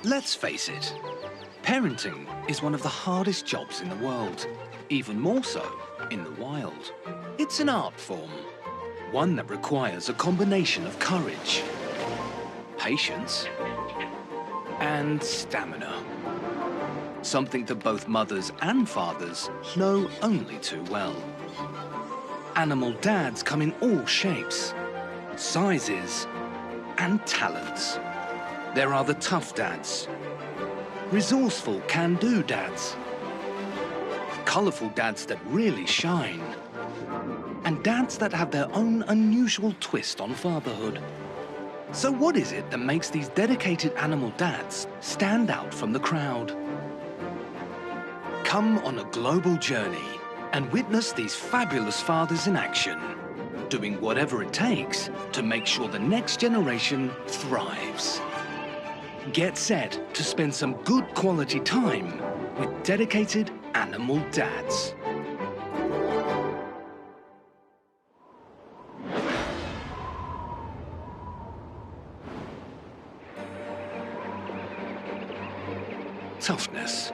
Let's face it, parenting is one of the hardest jobs in the world, even more so in the wild. It's an art form, one that requires a combination of courage, patience, and stamina. Something that both mothers and fathers know only too well. Animal dads come in all shapes, sizes, and talents. There are the tough dads, resourceful can-do dads, colourful dads that really shine, and dads that have their own unusual twist on fatherhood. So what is it that makes these dedicated animal dads stand out from the crowd? Come on a global journey and witness these fabulous fathers in action, doing whatever it takes to make sure the next generation thrives. Get set to spend some good quality time with dedicated animal dads. Toughness.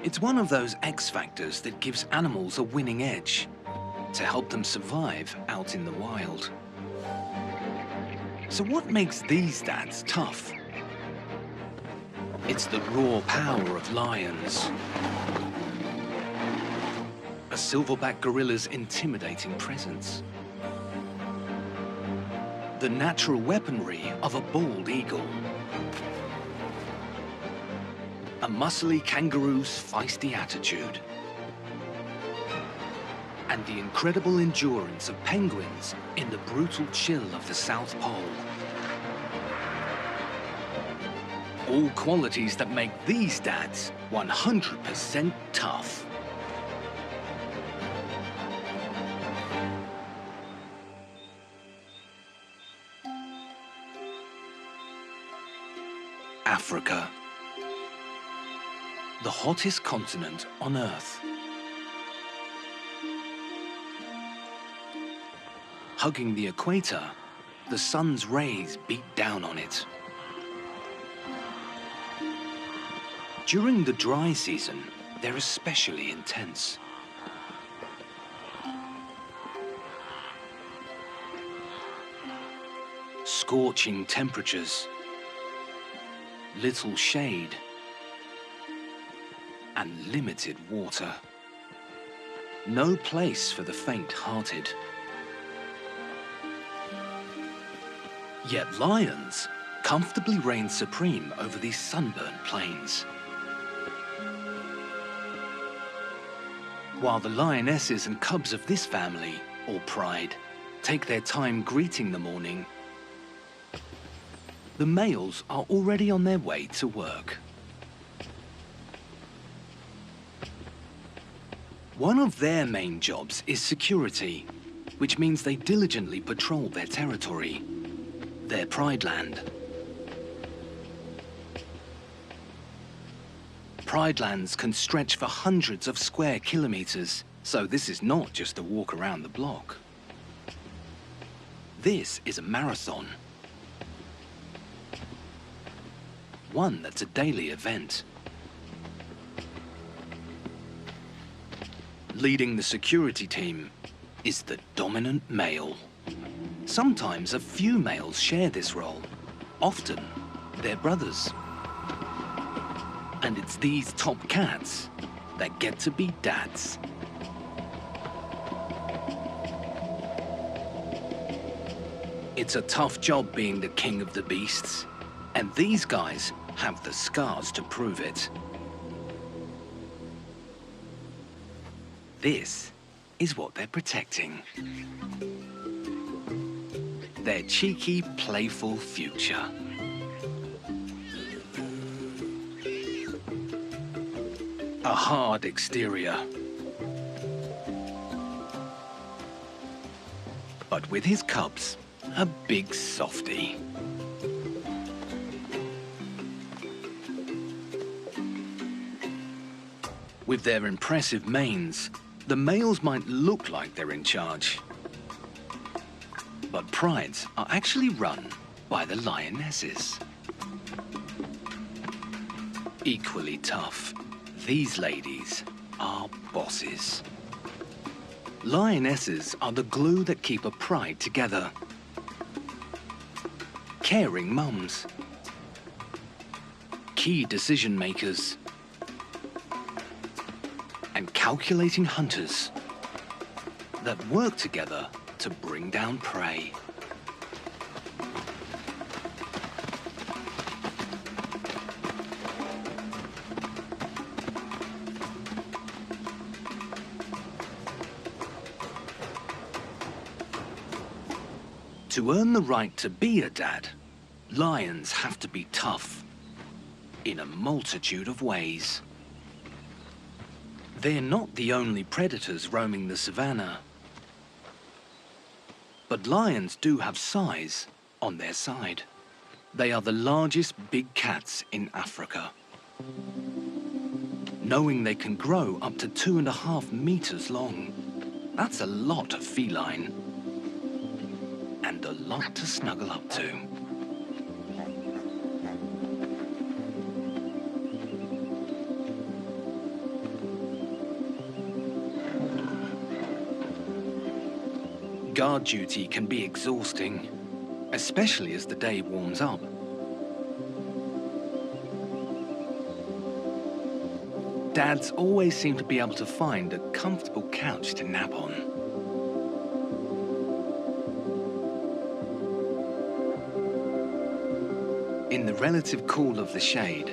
It's one of those X factors that gives animals a winning edge to help them survive out in the wild. So what makes these dads tough? It's the raw power of lions, a silverback gorilla's intimidating presence, the natural weaponry of a bald eagle, a muscly kangaroo's feisty attitude, and the incredible endurance of penguins in the brutal chill of the South Pole. All qualities that make these dads 100% tough. Africa. The hottest continent on Earth. Hugging the equator, the sun's rays beat down on it. During the dry season, they're especially intense. Scorching temperatures, little shade, and limited water. No place for the faint-hearted. Yet lions comfortably reign supreme over these sunburnt plains. While the lionesses and cubs of this family, all pride, take their time greeting the morning, the males are already on their way to work. One of their main jobs is security, which means they diligently patrol their territory, their pride land. Pride lands can stretch for hundreds of square kilometers, so this is not just a walk around the block. This is a marathon. One that's a daily event. Leading the security team is the dominant male. Sometimes a few males share this role. Often, they're brothers. And it's these top cats that get to be dads. It's a tough job being the king of the beasts, and these guys have the scars to prove it. This is what they're protecting. Their cheeky, playful future. A hard exterior. But with his cubs, a big softie. With their impressive manes, the males might look like they're in charge. But prides are actually run by the lionesses. Equally tough, these ladies are bosses. Lionesses are the glue that keep a pride together. Caring mums, key decision makers, and calculating hunters that work together to bring down prey. To earn the right to be a dad, lions have to be tough in a multitude of ways. They're not the only predators roaming the savannah. But lions do have size on their side. They are the largest big cats in Africa. Knowing they can grow up to 2.5 meters long, that's a lot of feline. And a lot to snuggle up to. Guard duty can be exhausting, especially as the day warms up. Dads always seem to be able to find a comfortable couch to nap on. In the relative cool of the shade,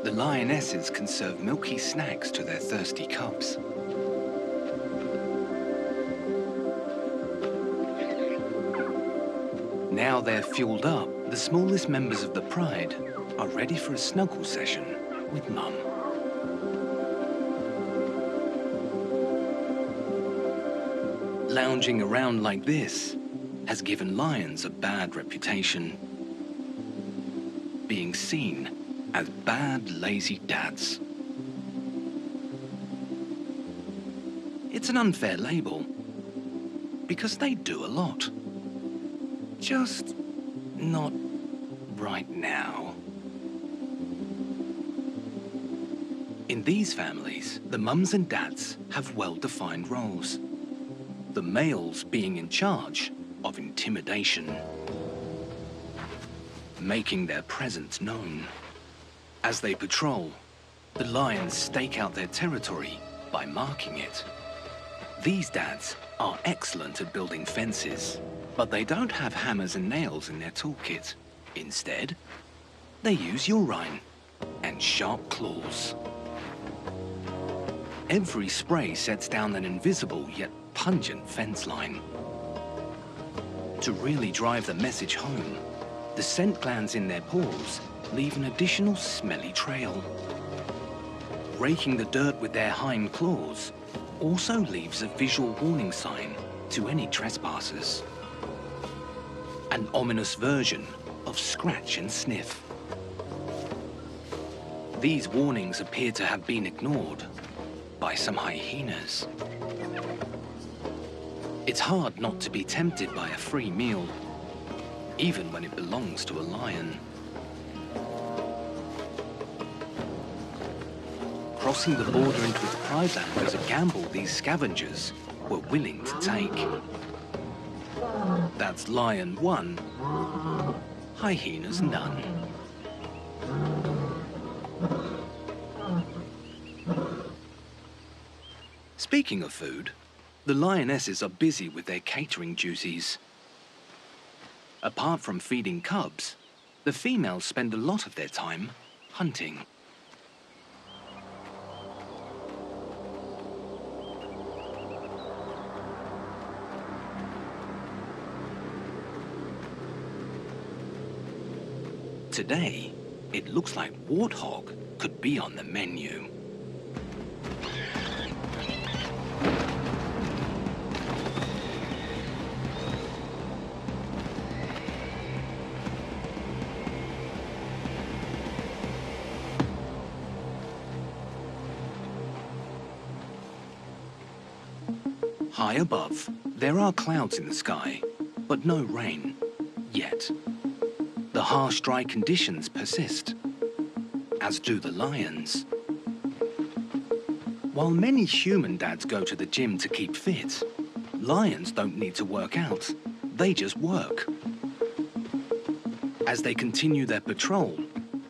the lionesses can serve milky snacks to their thirsty cubs. Now they're fueled up, the smallest members of the pride are ready for a snuggle session with Mum. Lounging around like this has given lions a bad reputation, being seen as bad, lazy dads. It's an unfair label, because they do a lot. Just not right now. In these families, the mums and dads have well-defined roles. The males being in charge of intimidation, making their presence known. As they patrol, the lions stake out their territory by marking it. These dads are excellent at building fences, but they don't have hammers and nails in their toolkit. Instead, they use urine and sharp claws. Every spray sets down an invisible yet pungent fence line. To really drive the message home, the scent glands in their paws leave an additional smelly trail. Raking the dirt with their hind claws also leaves a visual warning sign to any trespassers. An ominous version of scratch and sniff. These warnings appear to have been ignored by some hyenas. It's hard not to be tempted by a free meal, even when it belongs to a lion. Crossing the border into its pride land was a gamble these scavengers were willing to take. That's lion 1, hyenas none. Speaking of food, the lionesses are busy with their catering duties. Apart from feeding cubs, the females spend a lot of their time hunting. Today, it looks like warthog could be on the menu. High above, there are clouds in the sky, but no rain, yet. harsh, dry conditions persist, as do the lions. While many human dads go to the gym to keep fit, lions don't need to work out, they just work. As they continue their patrol,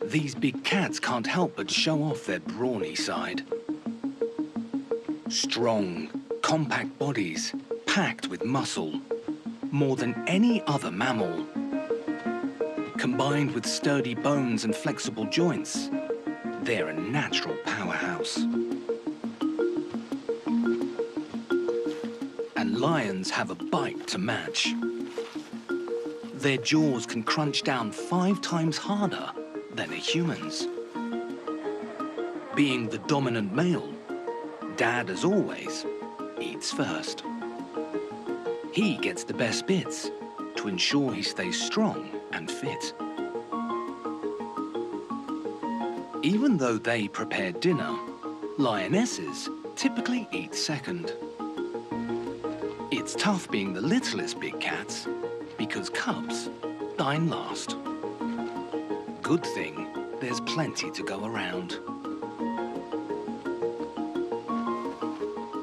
these big cats can't help but show off their brawny side. Strong, compact bodies, packed with muscle, more than any other mammal. Combined with sturdy bones and flexible joints, they're a natural powerhouse. And lions have a bite to match. Their jaws can crunch down 5 times harder than a human's. Being the dominant male, Dad, as always, eats first. He gets the best bits to ensure he stays strong and fit. Even though they prepare dinner, lionesses typically eat second. It's tough being the littlest big cats because cubs dine last. Good thing there's plenty to go around.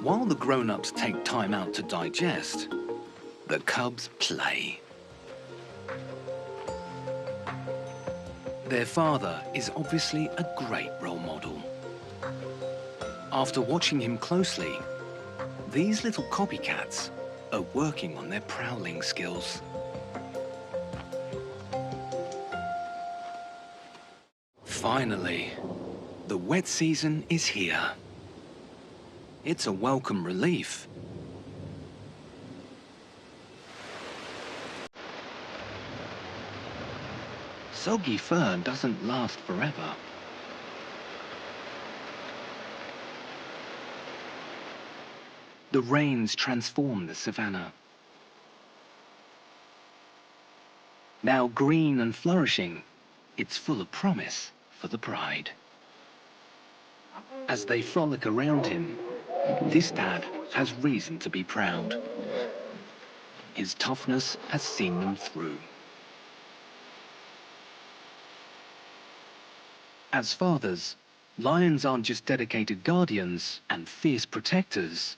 While the grown-ups take time out to digest, the cubs play. Their father is obviously a great role model. After watching him closely, these little copycats are working on their prowling skills. Finally, the wet season is here. It's a welcome relief. Soggy fur doesn't last forever. The rains transform the savannah. Now green and flourishing, it's full of promise for the bride. As they frolic around him, this dad has reason to be proud. His toughness has seen them through. As fathers, lions aren't just dedicated guardians and fierce protectors.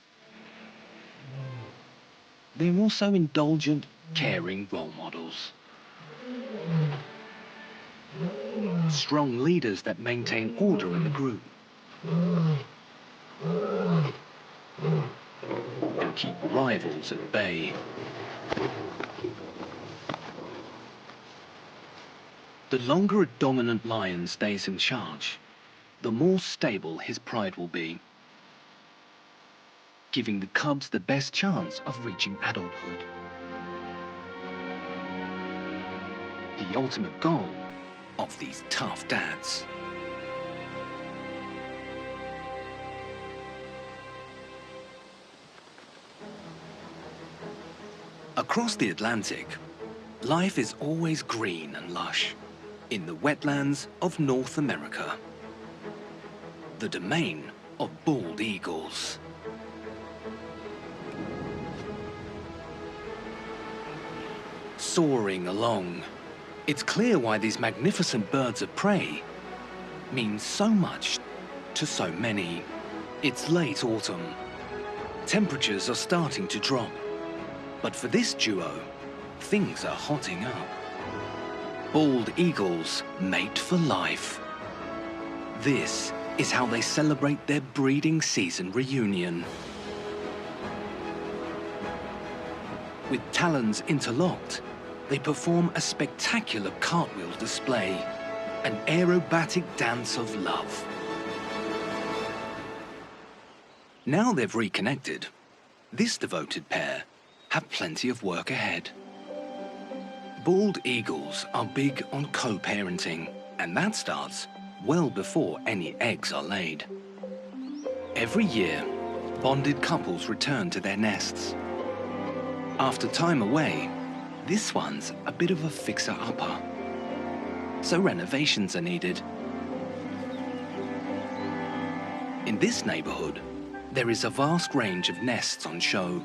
They're also indulgent, caring role models. Strong leaders that maintain order in the group. And keep rivals at bay. The longer a dominant lion stays in charge, the more stable his pride will be, giving the cubs the best chance of reaching adulthood. The ultimate goal of these tough dads. Across the Atlantic, life is always green and lush in the wetlands of North America, the domain of bald eagles. Soaring along, it's clear why these magnificent birds of prey mean so much to so many. It's late autumn. Temperatures are starting to drop. But for this duo, things are hotting up. Bald eagles mate for life. This is how they celebrate their breeding season reunion. With talons interlocked, they perform a spectacular cartwheel display, an aerobatic dance of love. Now they've reconnected, this devoted pair have plenty of work ahead. Bald eagles are big on co-parenting, and that starts well before any eggs are laid. Every year, bonded couples return to their nests. After time away, this one's a bit of a fixer-upper, so renovations are needed. In this neighborhood, there is a vast range of nests on show,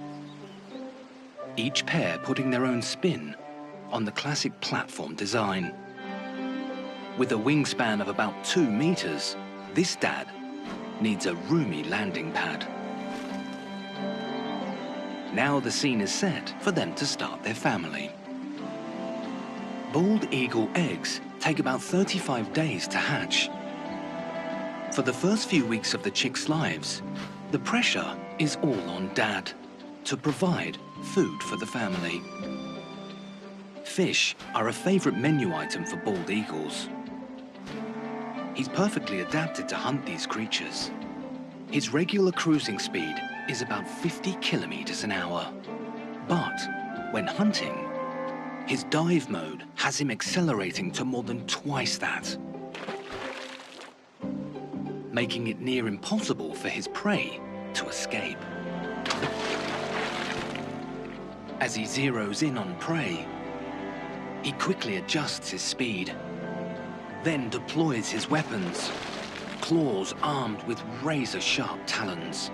each pair putting their own spin on the classic platform design. With a wingspan of about 2 meters, this dad needs a roomy landing pad. Now the scene is set for them to start their family. Bald eagle eggs take about 35 days to hatch. For the first few weeks of the chicks' lives, the pressure is all on dad to provide food for the family. Fish are a favorite menu item for bald eagles. He's perfectly adapted to hunt these creatures. His regular cruising speed is about 50 kilometers an hour. But when hunting, his dive mode has him accelerating to more than twice that, making it near impossible for his prey to escape. As he zeroes in on prey, he quickly adjusts his speed, then deploys his weapons, claws armed with razor-sharp talons.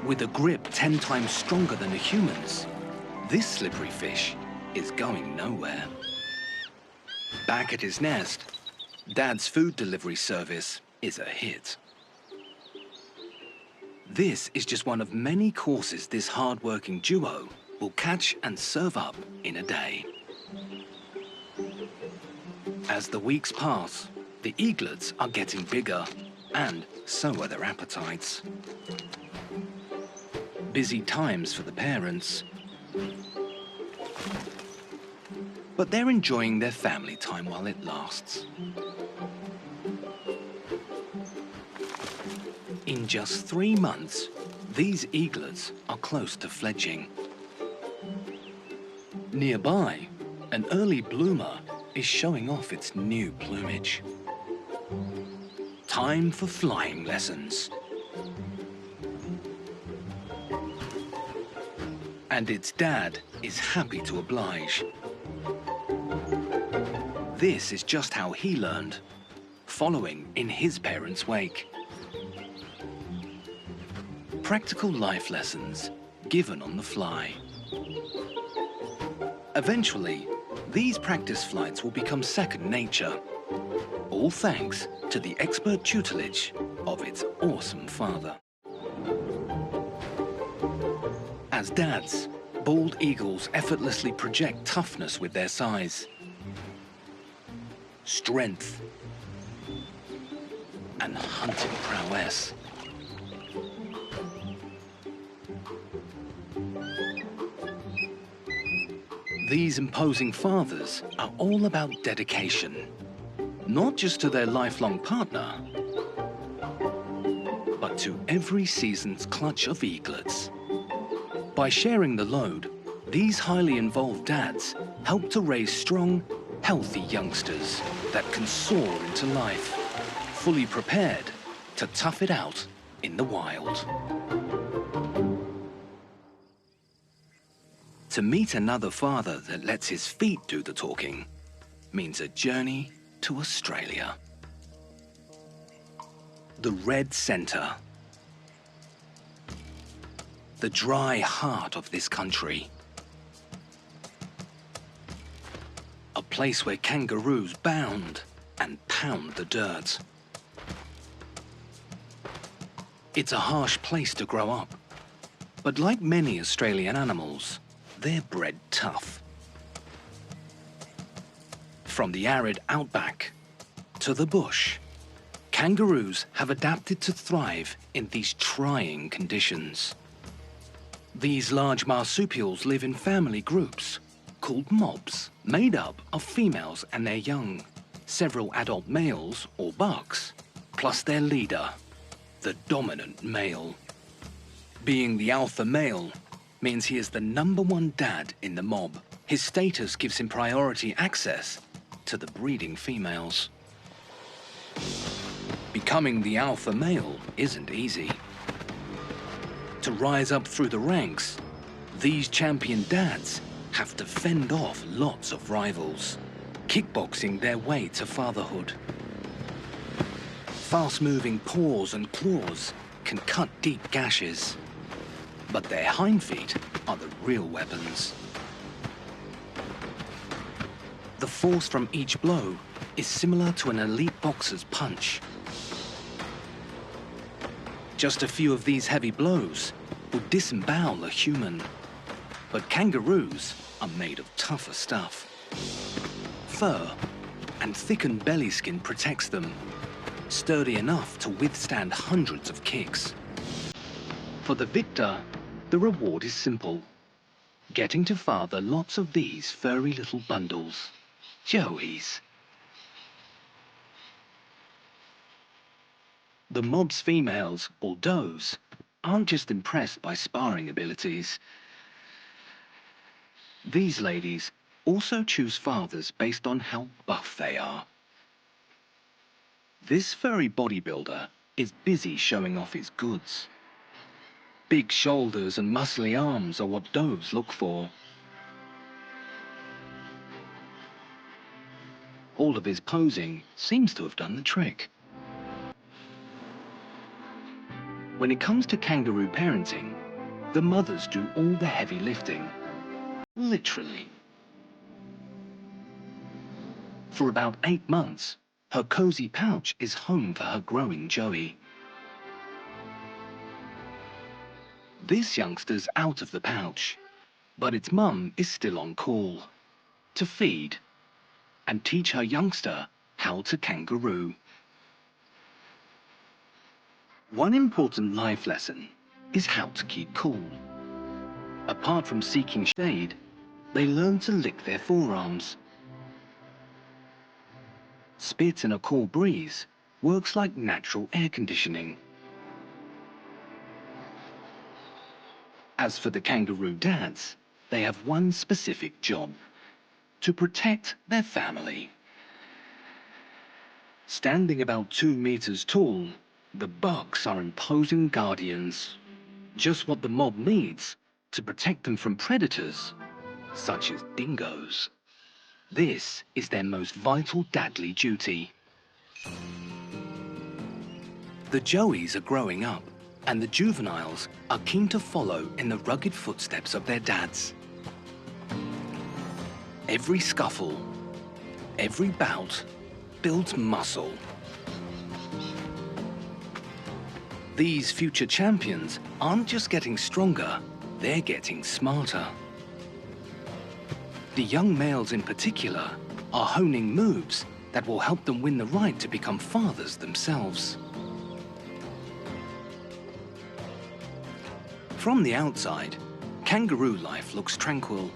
With a grip 10 times stronger than a human's, this slippery fish is going nowhere. Back at his nest, Dad's food delivery service is a hit. This is just one of many courses this hard-working duo will catch and serve up in a day. As the weeks pass, the eaglets are getting bigger, and so are their appetites. Busy times for the parents, but they're enjoying their family time while it lasts. In just 3 months, these eaglets are close to fledging. Nearby, an early bloomer is showing off its new plumage. Time for flying lessons. And its dad is happy to oblige. This is just how he learned, following in his parents' wake. Practical life lessons given on the fly. Eventually, these practice flights will become second nature, all thanks to the expert tutelage of its awesome father. As dads, bald eagles effortlessly project toughness with their size, strength, and hunting prowess. These imposing fathers are all about dedication, not just to their lifelong partner, but to every season's clutch of eaglets. By sharing the load, these highly involved dads help to raise strong, healthy youngsters that can soar into life, fully prepared to tough it out in the wild. To meet another father that lets his feet do the talking means a journey to Australia. The Red Centre. The dry heart of this country. A place where kangaroos bound and pound the dirt. It's a harsh place to grow up, but like many Australian animals, they're bred tough. From the arid outback to the bush, kangaroos have adapted to thrive in these trying conditions. These large marsupials live in family groups called mobs, made up of females and their young, several adult males or bucks, plus their leader, the dominant male. Being the alpha male means he is the #1 dad in the mob. His status gives him priority access to the breeding females. Becoming the alpha male isn't easy. To rise up through the ranks, these champion dads have to fend off lots of rivals, kickboxing their way to fatherhood. Fast-moving paws and claws can cut deep gashes, but their hind feet are the real weapons. The force from each blow is similar to an elite boxer's punch. Just a few of these heavy blows would disembowel a human. But kangaroos are made of tougher stuff. Fur and thickened belly skin protects them, sturdy enough to withstand hundreds of kicks. For the victor, the reward is simple: getting to father lots of these furry little bundles, joeys. The mob's females, or does, aren't just impressed by sparring abilities. These ladies also choose fathers based on how buff they are. This furry bodybuilder is busy showing off his goods. Big shoulders and muscly arms are what does look for. All of his posing seems to have done the trick. When it comes to kangaroo parenting, the mothers do all the heavy lifting. Literally. For about 8 months, her cozy pouch is home for her growing joey. This youngster's out of the pouch, but its mum is still on call to feed and teach her youngster how to kangaroo. One important life lesson is how to keep cool. Apart from seeking shade, they learn to lick their forearms. Spit in a cool breeze works like natural air conditioning. As for the kangaroo dads, they have one specific job: to protect their family. Standing about 2 meters tall, the bucks are imposing guardians, just what the mob needs to protect them from predators, such as dingoes. This is their most vital dadly duty. The joeys are growing up, and the juveniles are keen to follow in the rugged footsteps of their dads. Every scuffle, every bout builds muscle. These future champions aren't just getting stronger, they're getting smarter. The young males in particular are honing moves that will help them win the right to become fathers themselves. From the outside, kangaroo life looks tranquil,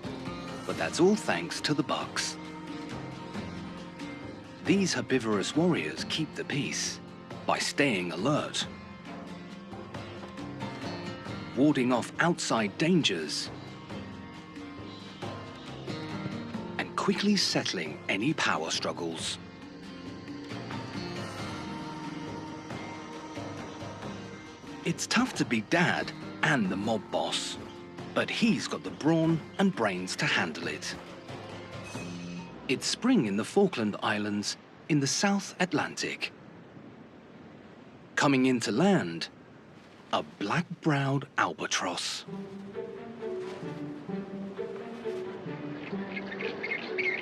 but that's all thanks to the bucks. These herbivorous warriors keep the peace by staying alert, warding off outside dangers, and quickly settling any power struggles. It's tough to be dad and the mob boss, but he's got the brawn and brains to handle it. It's spring in the Falkland Islands in the South Atlantic. Coming into land, a black-browed albatross.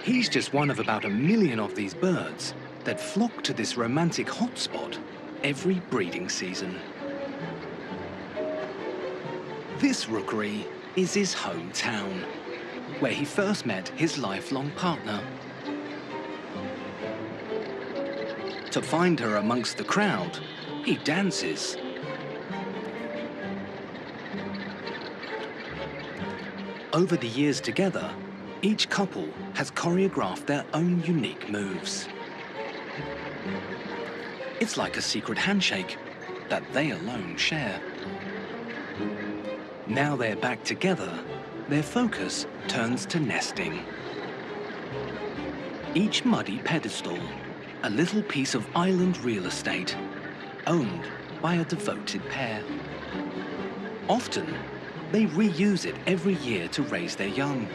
He's just one of about 1 million of these birds that flock to this romantic hotspot every breeding season. This rookery is his hometown, where he first met his lifelong partner. To find her amongst the crowd, he dances. Over the years together, each couple has choreographed their own unique moves. It's like a secret handshake that they alone share. Now they're back together, their focus turns to nesting. Each muddy pedestal, a little piece of island real estate, owned by a devoted pair. Often, they reuse it every year to raise their young.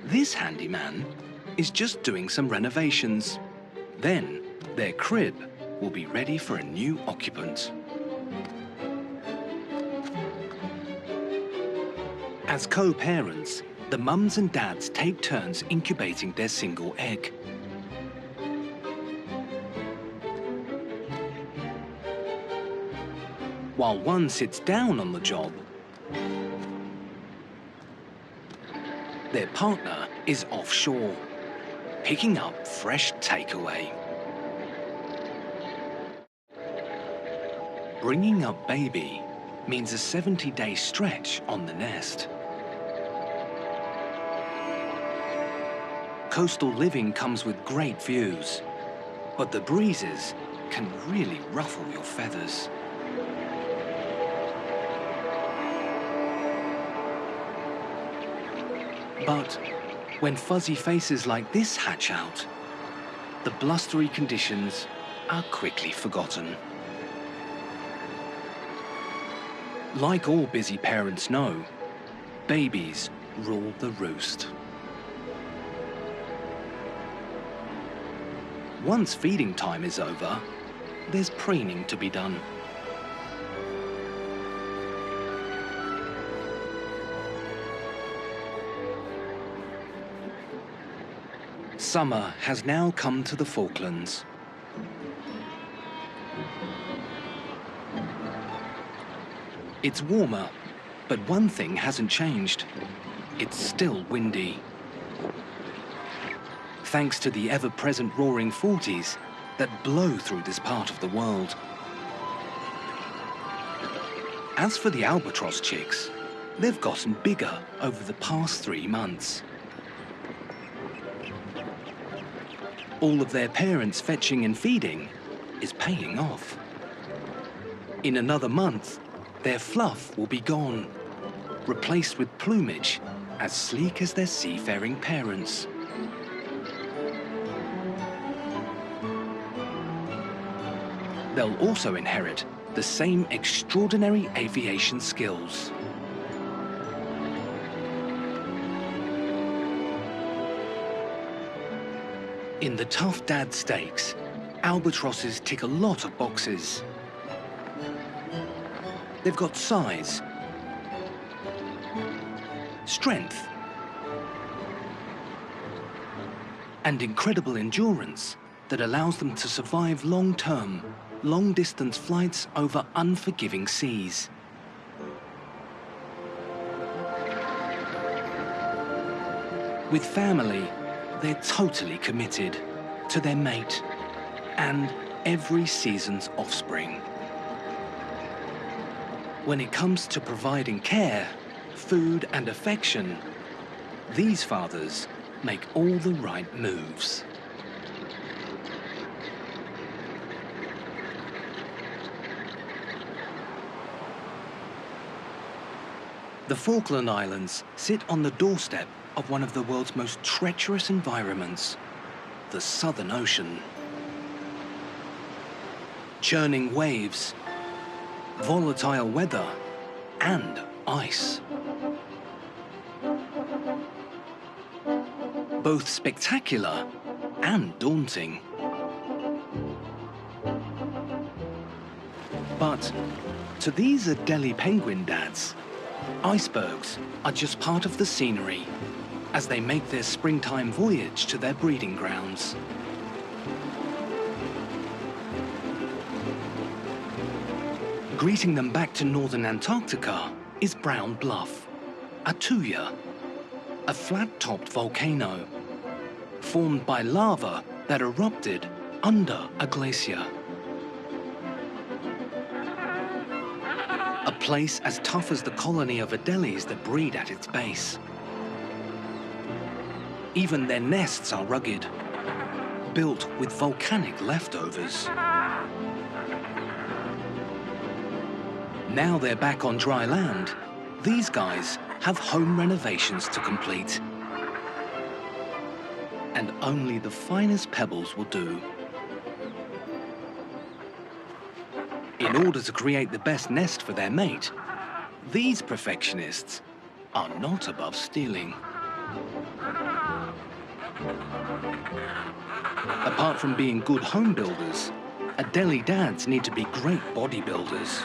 This handyman is just doing some renovations. Then, their crib will be ready for a new occupant. As co-parents, the mums and dads take turns incubating their single egg. While one sits down on the job, their partner is offshore, picking up fresh takeaway. Bringing up baby means a 70-day stretch on the nest. Coastal living comes with great views, but the breezes can really ruffle your feathers. But when fuzzy faces like this hatch out, the blustery conditions are quickly forgotten. Like all busy parents know, babies rule the roost. Once feeding time is over, there's preening to be done. Summer has now come to the Falklands. It's warmer, but one thing hasn't changed. It's still windy. Thanks to the ever-present roaring 40s that blow through this part of the world. As for the albatross chicks, they've gotten bigger over the past 3 months. All of their parents' fetching and feeding is paying off. In another month, their fluff will be gone, replaced with plumage as sleek as their seafaring parents. They'll also inherit the same extraordinary aviation skills. In the Tough Dad Stakes, albatrosses tick a lot of boxes. They've got size, strength, and incredible endurance that allows them to survive long-term, long-distance flights over unforgiving seas. With family, they're totally committed to their mate and every season's offspring. When it comes to providing care, food and affection, these fathers make all the right moves. The Falkland Islands sit on the doorstep of one of the world's most treacherous environments, the Southern Ocean. Churning waves, volatile weather, and ice. Both spectacular and daunting. But to these Adelie penguin dads, icebergs are just part of the scenery as they make their springtime voyage to their breeding grounds. Greeting them back to northern Antarctica is Brown Bluff, 𝗏𝗏𝗃𝗃, a flat-topped volcano formed by lava that erupted under a glacier. A place as tough as the colony of Adelies that breed at its base. Even their nests are rugged, built with volcanic leftovers. Now they're back on dry land, these guys have home renovations to complete. And only the finest pebbles will do. In order to create the best nest for their mate, these perfectionists are not above stealing. Apart from being good home builders, Adelie dads need to be great bodybuilders.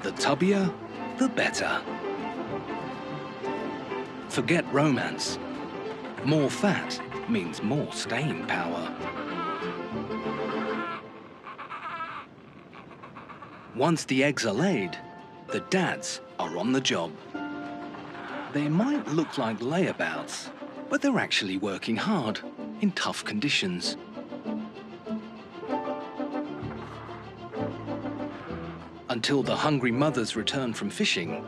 The tubbier, the better. Forget romance. More fat means more staying power. Once the eggs are laid, the dads are on the job. They might look like layabouts, but they're actually working hard in tough conditions. Until the hungry mothers return from fishing,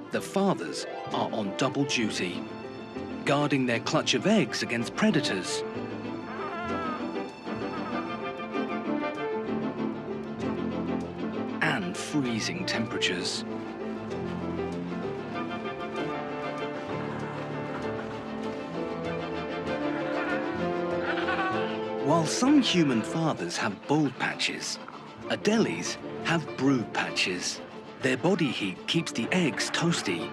the fathers are on double duty, guarding their clutch of eggs against predators. And freezing temperatures. While some human fathers have bald patches, adelies have brood patches. Their body heat keeps the eggs toasty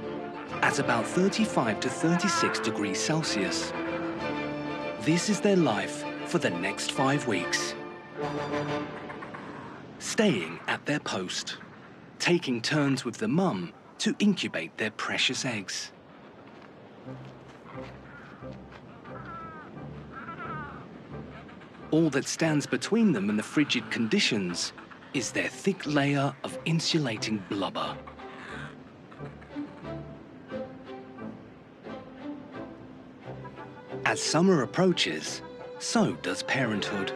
at about 35 to 36 degrees Celsius. This is their life for the next 5 weeks. Staying at their post, taking turns with the mum to incubate their precious eggs. All that stands between them and the frigid conditions is their thick layer of insulating blubber. As summer approaches, so does parenthood.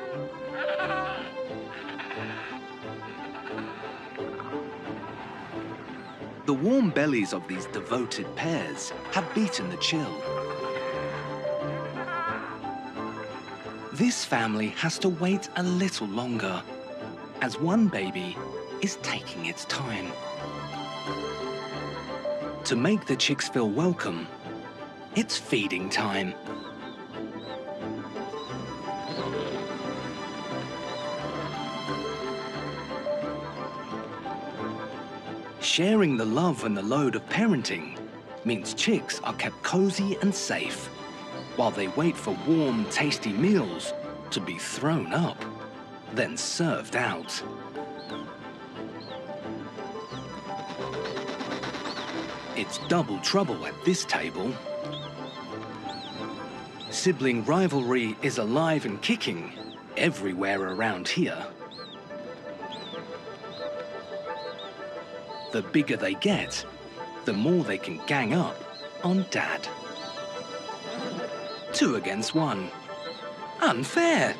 The warm bellies of these devoted pairs have beaten the chill. This family has to wait a little longer, as one baby is taking its time. To make the chicks feel welcome, it's feeding time. Sharing the love and the load of parenting means chicks are kept cozy and safe, while they wait for warm, tasty meals to be thrown up, then served out. It's double trouble at this table. Sibling rivalry is alive and kicking everywhere around here. The bigger they get, the more they can gang up on Dad. 2 against 1. Unfair!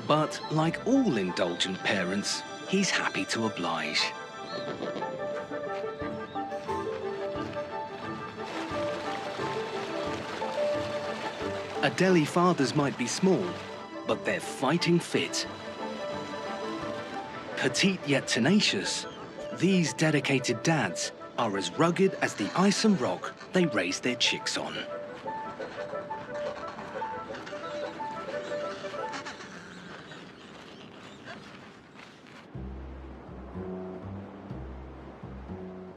But like all indulgent parents, he's happy to oblige. Adelie fathers might be small, but they're fighting fit. Petite yet tenacious, these dedicated dads are as rugged as the ice and rock they raise their chicks on.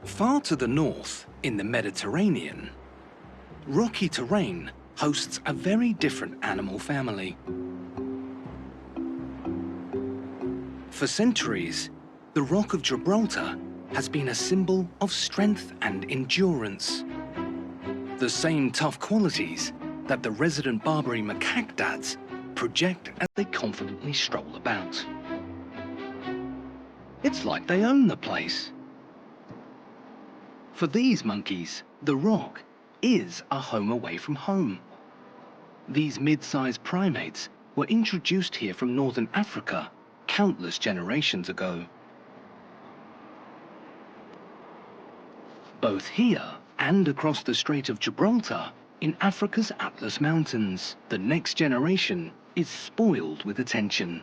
Far to the north, in the Mediterranean, rocky terrain hosts a very different animal family. For centuries, the Rock of Gibraltar has been a symbol of strength and endurance. The same tough qualities that the resident Barbary macaque dads project as they confidently stroll about. It's like they own the place. For these monkeys, the Rock is a home away from home. These mid-sized primates were introduced here from northern Africa countless generations ago. Both here and across the Strait of Gibraltar, in Africa's Atlas Mountains, the next generation is spoiled with attention.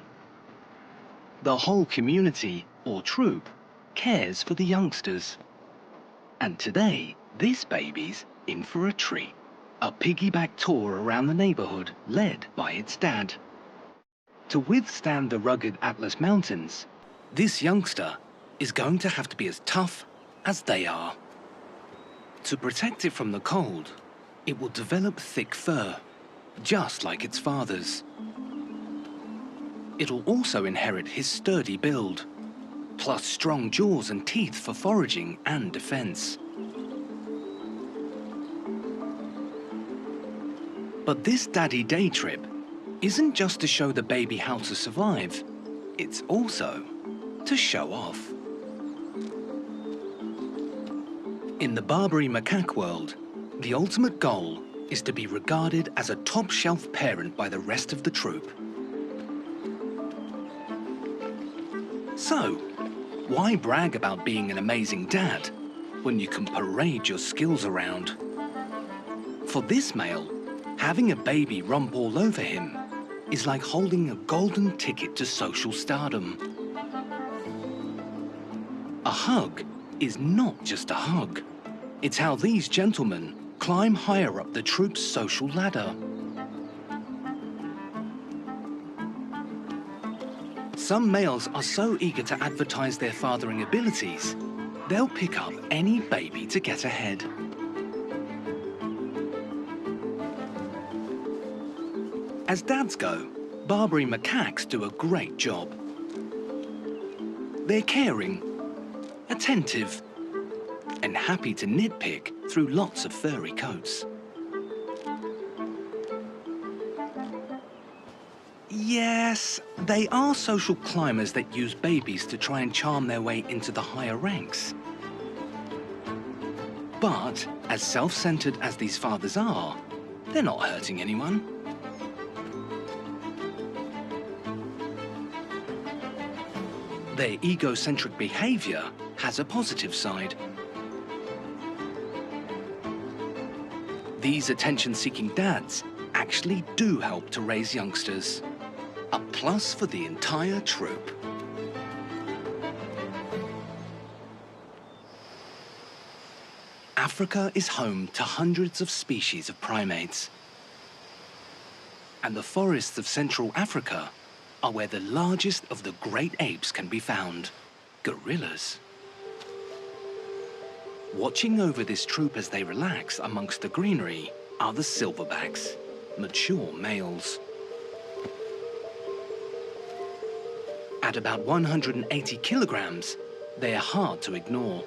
The whole community, or troop, cares for the youngsters. And today, this baby's in for a treat. A piggyback tour around the neighborhood led by its dad. To withstand the rugged Atlas Mountains, this youngster is going to have to be as tough as they are. To protect it from the cold, it will develop thick fur, just like its father's. It'll also inherit his sturdy build, plus strong jaws and teeth for foraging and defense. But this daddy day trip isn't just to show the baby how to survive, it's also to show off. In the 𝗥𝗲𝗹𝗁𝗁𝗂𝗀 macaque world, the ultimate goal is to be regarded as a top-shelf parent by the rest of the troop. So, why brag about being an amazing dad when you can parade your skills around? For this male, having a baby romp all over him is like holding a golden ticket to social stardom. A hug is not just a hug. It's how these gentlemen climb higher up the troop's social ladder. Some males are so eager to advertise their fathering abilities, they'll pick up any baby to get ahead. As dads go, 𝗥𝗲𝗹𝗁𝗁𝗂𝗀𝗀 macaques do a great job. They're caring, attentive, and happy to nitpick through lots of furry coats. Yes, they are social climbers that use babies to try and charm their way into the higher ranks. But, as self-centered as these fathers are, they're not hurting anyone. Their egocentric behavior has a positive side. These attention-seeking dads actually do help to raise youngsters. A plus for the entire troop. Africa is home to hundreds of species of primates. And the forests of Central Africa are where the largest of the great apes can be found, gorillas. Watching over this troop as they relax amongst the greenery are the silverbacks, mature males. At about 180 kilograms, they are hard to ignore.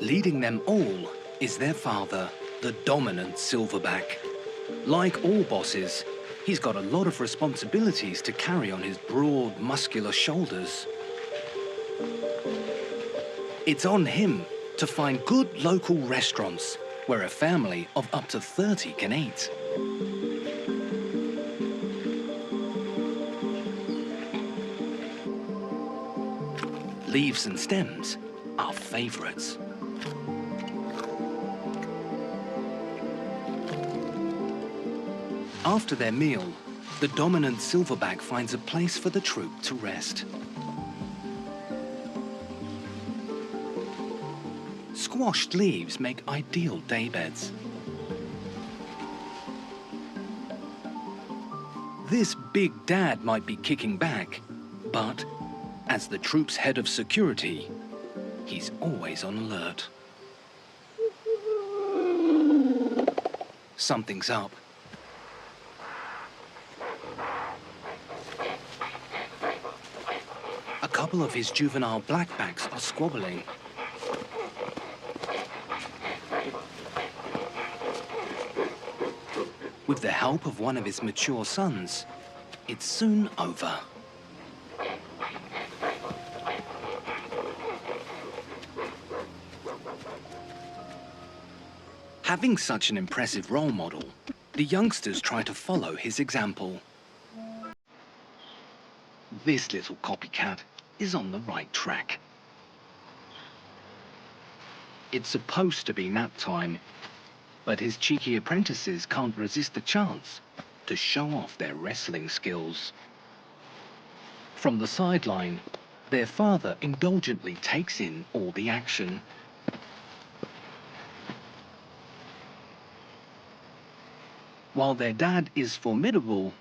Leading them all is their father, the dominant silverback. Like all bosses, he's got a lot of responsibilities to carry on his broad, muscular shoulders. It's on him to find good local restaurants where a family of up to 30 can eat. Leaves and stems are favorites. After their meal, the dominant silverback finds a place for the troop to rest. Squashed leaves make ideal daybeds. This big dad might be kicking back, but as the troop's head of security, he's always on alert. Something's up. A couple of his juvenile blackbacks are squabbling. With the help of one of his mature sons, it's soon over. Having such an impressive role model, the youngsters try to follow his example. This little copycat is on the right track. It's supposed to be nap time, but his cheeky apprentices can't resist the chance to show off their wrestling skills. From the sideline, their father indulgently takes in all the action. While their dad is formidable,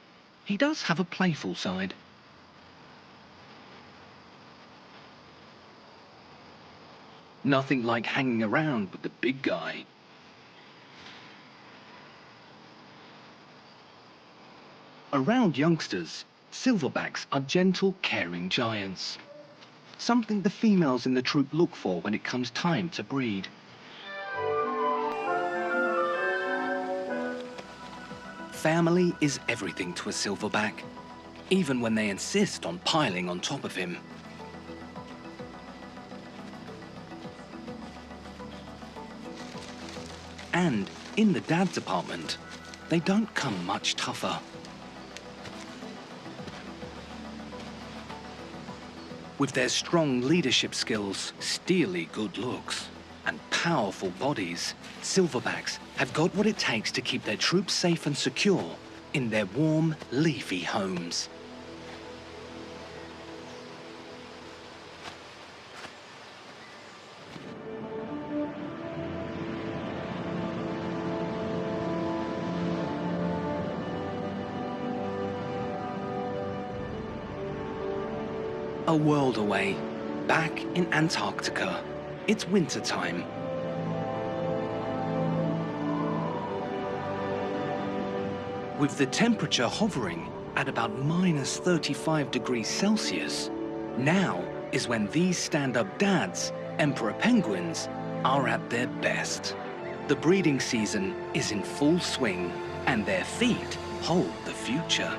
he does have a playful side. Nothing like hanging around with the big guy. Around youngsters, silverbacks are gentle, caring giants. something the females in the troop look for when it comes time to breed. Family is everything to a silverback, even when they insist on piling on top of him. And in the dad department, they don't come much tougher. With their strong leadership skills, steely good looks, and powerful bodies, silverbacks have got what it takes to keep their troops safe and secure in their warm, leafy homes. A world away, back in Antarctica, it's winter time. With the temperature hovering at about -35°C, now is when these stand-up dads, emperor penguins, are at their best. The breeding season is in full swing, and their feet hold the future.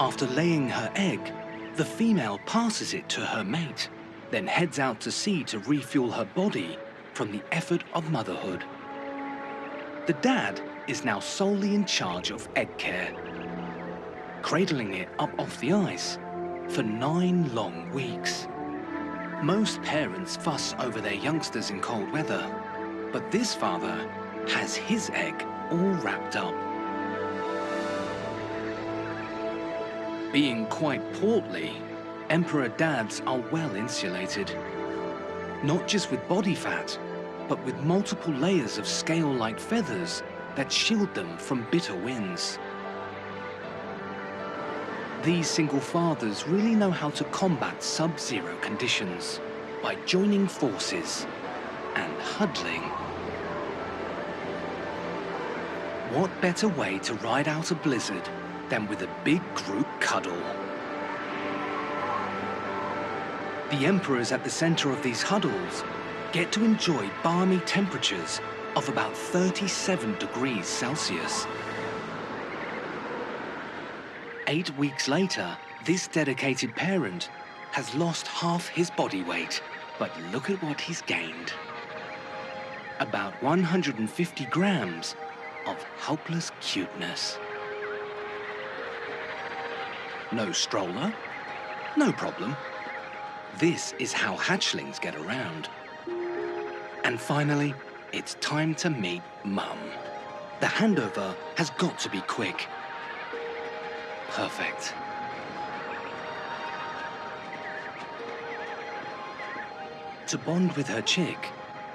After laying her egg, the female passes it to her mate, then heads out to sea to refuel her body from the effort of motherhood. The dad is now solely in charge of egg care, cradling it up off the ice for 9 long weeks. Most parents fuss over their youngsters in cold weather, but this father has his egg all wrapped up. Being quite portly, emperor dads are well insulated. Not just with body fat, but with multiple layers of scale-like feathers that shield them from bitter winds. These single fathers really know how to combat sub-zero conditions by joining forces and huddling. What better way to ride out a blizzard than with a big group cuddle? The emperors at the center of these huddles get to enjoy balmy temperatures of about 37°C. 8 weeks later, this dedicated parent has lost half his body weight, but look at what he's gained. About 150 grams of helpless cuteness. No stroller? No problem. This is how hatchlings get around. And finally, it's time to meet Mum. The handover has got to be quick. Perfect. To bond with her chick,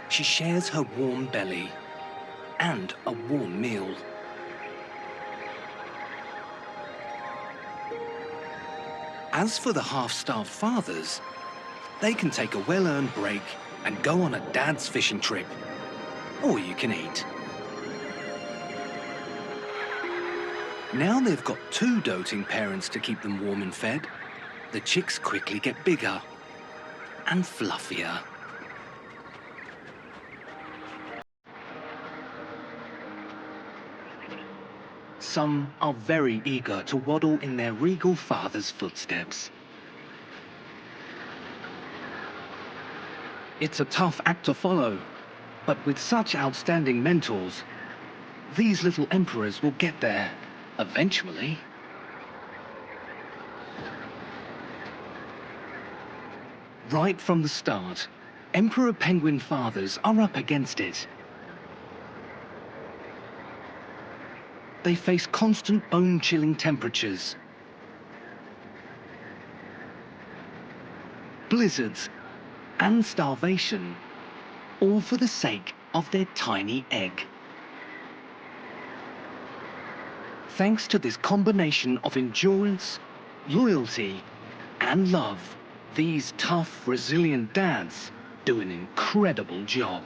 she shares her warm belly and a warm meal. As for the half-starved fathers, they can take a well-earned break and go on a dad's fishing trip. Or you can eat. Now they've got 2 doting parents to keep them warm and fed, the chicks quickly get bigger and fluffier. Some are very eager to waddle in their regal father's footsteps. It's a tough act to follow, but with such outstanding mentors, these little emperors will get there, eventually. Right from the start, emperor penguin fathers are up against it. They face constant bone-chilling temperatures, blizzards, and starvation, all for the sake of their tiny egg. Thanks to this combination of endurance, loyalty, and love, these tough, resilient dads do an incredible job.